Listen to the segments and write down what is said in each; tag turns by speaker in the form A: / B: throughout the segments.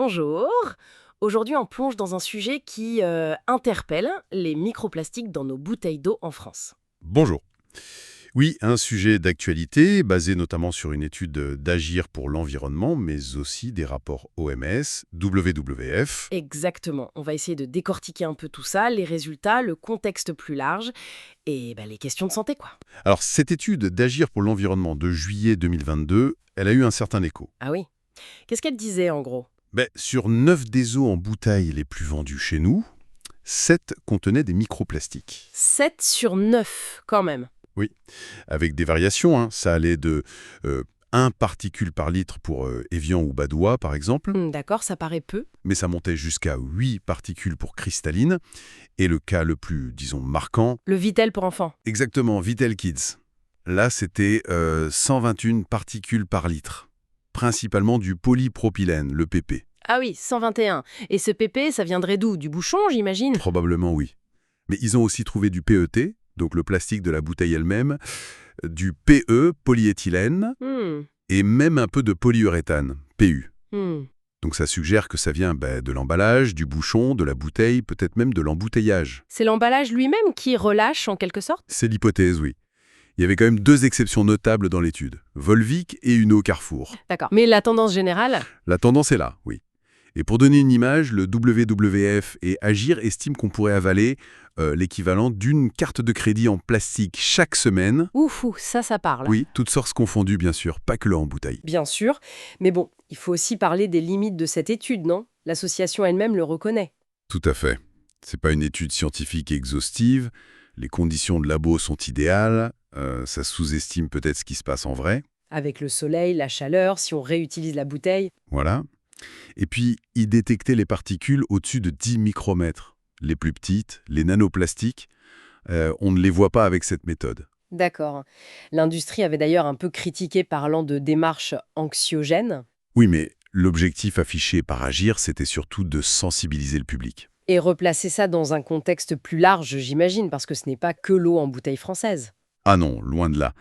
A: Bonjour. Aujourd'hui, on plonge dans un sujet qui interpelle les microplastiques dans nos bouteilles d'eau en France.
B: Bonjour. Oui, un sujet d'actualité basé notamment sur une étude d'Agir pour l'environnement, mais aussi des rapports OMS, WWF.
A: Exactement. On va essayer de décortiquer un peu tout ça, les résultats, le contexte plus large et les questions de santé, quoi.
B: Alors, cette étude d'Agir pour l'environnement de juillet 2022, elle a eu un certain écho.
A: Ah oui. Qu'est-ce qu'elle disait en gros?
B: Sur 9 des eaux en bouteille les plus vendues chez nous, 7 contenaient des microplastiques.
A: 7 sur 9, quand même.
B: Oui, avec des variations, hein. Ça allait de 1 particule par litre pour Evian ou Badois, par exemple,
A: D'accord, ça paraît peu.
B: mais ça montait jusqu'à 8 particules pour cristalline. Et le cas le plus, disons, marquant,
A: Le Vitel pour enfants.
B: exactement, Vitel Kids. Là, c'était 121 particules par litre, principalement du polypropylène, le PP.
A: Ah oui, 121. Et ce PP, ça viendrait d'où? Du bouchon, j'imagine?
B: Probablement oui. Mais ils ont aussi trouvé du PET, donc le plastique de la bouteille elle-même, du PE, polyéthylène,
A: Hmm.
B: et même un peu de polyuréthane, PU.
A: Hmm.
B: Donc ça suggère que ça vient de l'emballage, du bouchon, de la bouteille, peut-être même de l'embouteillage.
A: C'est l'emballage lui-même qui relâche en quelque sorte?
B: C'est l'hypothèse, oui. Il y avait quand même 2 exceptions notables dans l'étude, Volvic et une eau Carrefour.
A: D'accord. Mais la tendance générale?
B: La tendance est là, oui. Et pour donner une image, le WWF et Agir estiment qu'on pourrait avaler l'équivalent d'une carte de crédit en plastique chaque semaine.
A: Ouf, ça parle.
B: Oui, toutes sortes confondues bien sûr, pas que l'eau en bouteille.
A: Bien sûr, mais bon, il faut aussi parler des limites de cette étude, non? L'association elle-même le reconnaît.
B: Tout à fait. C'est pas une étude scientifique exhaustive, les conditions de labo sont idéales, ça sous-estime peut-être ce qui se passe en vrai.
A: Avec le soleil, la chaleur, si on réutilise la bouteille.
B: Voilà. Et puis, il détectait les particules au-dessus de 10 micromètres. Les plus petites, les nanoplastiques, on ne les voit pas avec cette méthode.
A: D'accord. L'industrie avait d'ailleurs un peu critiqué parlant de démarche anxiogène
B: Oui, mais l'objectif affiché par Agir, c'était surtout de sensibiliser le public.
A: et replacer ça dans un contexte plus large, j'imagine, parce que ce n'est pas que l'eau en bouteille française.
B: Ah non, loin de là.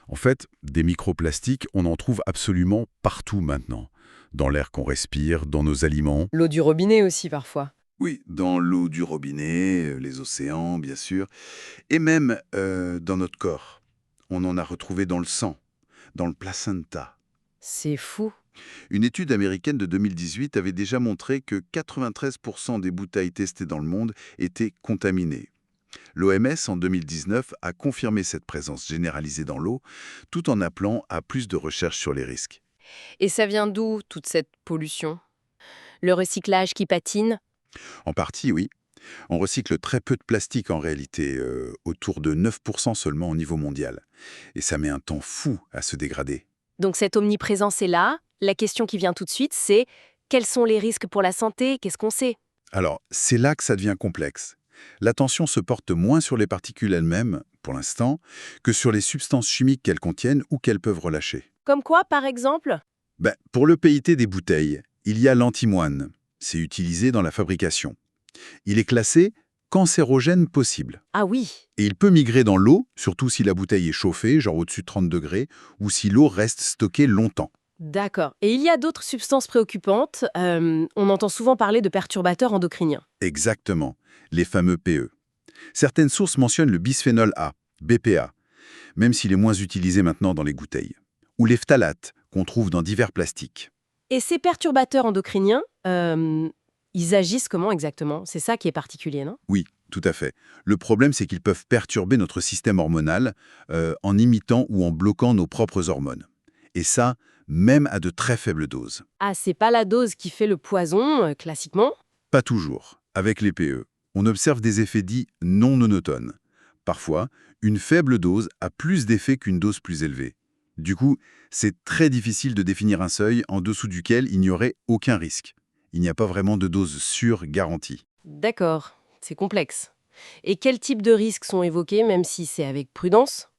B: En fait, des microplastiques, on en trouve absolument partout maintenant. Dans l'air qu'on respire, dans nos aliments.
A: L'eau du robinet aussi parfois.
B: Oui, dans l'eau du robinet, les océans, bien sûr. Et même dans notre corps. On en a retrouvé dans le sang, dans le placenta.
A: C'est fou.
B: Une étude américaine de 2018 avait déjà montré que 93% des bouteilles testées dans le monde étaient contaminées. L'OMS, en 2019, a confirmé cette présence généralisée dans l'eau, tout en appelant à plus de recherches sur les risques.
A: Et ça vient d'où, toute cette pollution? Le recyclage qui patine?
B: En partie, oui. On recycle très peu de plastique en réalité, autour de 9% seulement au niveau mondial. Et ça met un temps fou à se dégrader.
A: Donc cette omniprésence est là. La question qui vient tout de suite, c'est quels sont les risques pour la santé? Qu'est-ce qu'on sait?
B: Alors, c'est là que ça devient complexe. L'attention se porte moins sur les particules elles-mêmes, pour l'instant, que sur les substances chimiques qu'elles contiennent ou qu'elles peuvent relâcher.
A: Comme quoi, par exemple?
B: Pour le PIT des bouteilles, il y a l'antimoine. C'est utilisé dans la fabrication. Il est classé cancérogène possible.
A: Ah oui.
B: Et il peut migrer dans l'eau, surtout si la bouteille est chauffée, genre au-dessus de 30 degrés, ou si l'eau reste stockée longtemps.
A: D'accord. Et il y a d'autres substances préoccupantes. On entend souvent parler de perturbateurs endocriniens.
B: Exactement, les fameux PE. Certaines sources mentionnent le bisphénol A, BPA, même s'il est moins utilisé maintenant dans les bouteilles. Ou les phtalates, qu'on trouve dans divers plastiques.
A: Et ces perturbateurs endocriniens, ils agissent comment exactement? C'est ça qui est particulier, non?
B: Oui, tout à fait. Le problème, c'est qu'ils peuvent perturber notre système hormonal en imitant ou en bloquant nos propres hormones. Et ça, même à de très faibles doses.
A: Ah, c'est pas la dose qui fait le poison, classiquement?
B: Pas toujours. Avec les PE, on observe des effets dits non monotones. Parfois, une faible dose a plus d'effet qu'une dose plus élevée. Du coup, c'est très difficile de définir un seuil en dessous duquel il n'y aurait aucun risque. Il n'y a pas vraiment de dose sûre garantie.
A: D'accord, c'est complexe. Et quels types de risques sont évoqués, même si c'est avec prudence?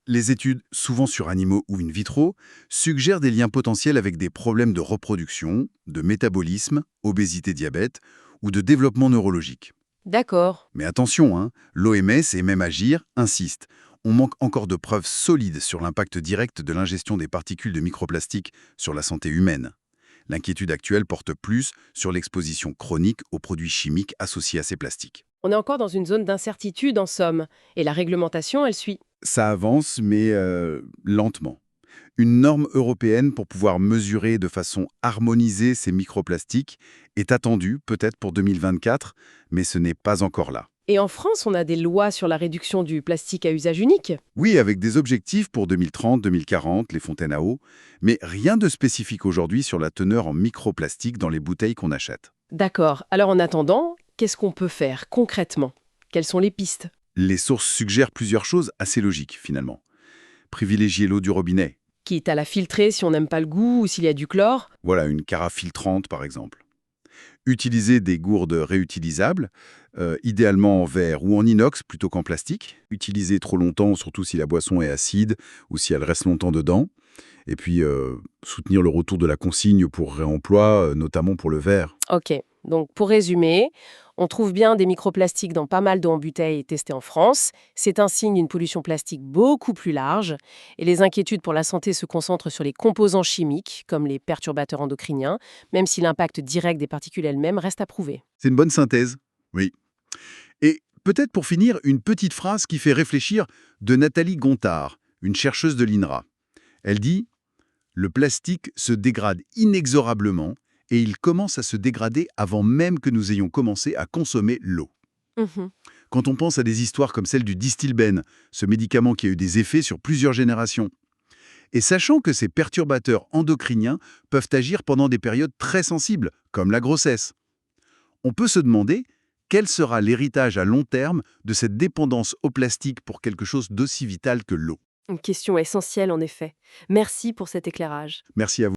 B: Les études, souvent sur animaux ou in vitro, suggèrent des liens potentiels avec des problèmes de reproduction, de métabolisme, obésité, diabète ou de développement neurologique.
A: D'accord.
B: Mais attention, hein, l'OMS et même Agir insistent. On manque encore de preuves solides sur l'impact direct de l'ingestion des particules de microplastique sur la santé humaine. L'inquiétude actuelle porte plus sur l'exposition chronique aux produits chimiques associés à ces plastiques.
A: On est encore dans une zone d'incertitude en somme, et la réglementation, elle suit.
B: Ça avance, mais lentement. Une norme européenne pour pouvoir mesurer de façon harmonisée ces microplastiques est attendue peut-être pour 2024, mais ce n'est pas encore là.
A: Et en France, on a des lois sur la réduction du plastique à usage unique.
B: Oui, avec des objectifs pour 2030, 2040, les fontaines à eau, mais rien de spécifique aujourd'hui sur la teneur en microplastiques dans les bouteilles qu'on achète.
A: D'accord. Alors en attendant, qu'est-ce qu'on peut faire concrètement? Quelles sont les pistes?
B: Les sources suggèrent plusieurs choses assez logiques finalement. Privilégier l'eau du robinet.
A: Quitte à la filtrer si on n'aime pas le goût ou s'il y a du chlore.
B: Voilà, une carafe filtrante par exemple. Utiliser des gourdes réutilisables, idéalement en verre ou en inox plutôt qu'en plastique. Utiliser trop longtemps, surtout si la boisson est acide ou si elle reste longtemps dedans. Et puis, soutenir le retour de la consigne pour réemploi, notamment pour le verre.
A: Ok. Donc pour résumer, on trouve bien des microplastiques dans pas mal d'eau en bouteille testées en France. C'est un signe d'une pollution plastique beaucoup plus large. Et les inquiétudes pour la santé se concentrent sur les composants chimiques, comme les perturbateurs endocriniens, même si l'impact direct des particules elles-mêmes reste à prouver.
B: C'est une bonne synthèse. Oui. Et peut-être pour finir, une petite phrase qui fait réfléchir de Nathalie Gontard, une chercheuse de l'INRA. Elle dit « Le plastique se dégrade inexorablement et il commence à se dégrader avant même que nous ayons commencé à consommer l'eau. »
A: Mhm.
B: Quand on pense à des histoires comme celle du Distilbène, ce médicament qui a eu des effets sur plusieurs générations, et sachant que ces perturbateurs endocriniens peuvent agir pendant des périodes très sensibles, comme la grossesse, on peut se demander quel sera l'héritage à long terme de cette dépendance au plastique pour quelque chose d'aussi vital que l'eau.
A: Une question essentielle en effet. Merci pour cet éclairage.
B: Merci à vous.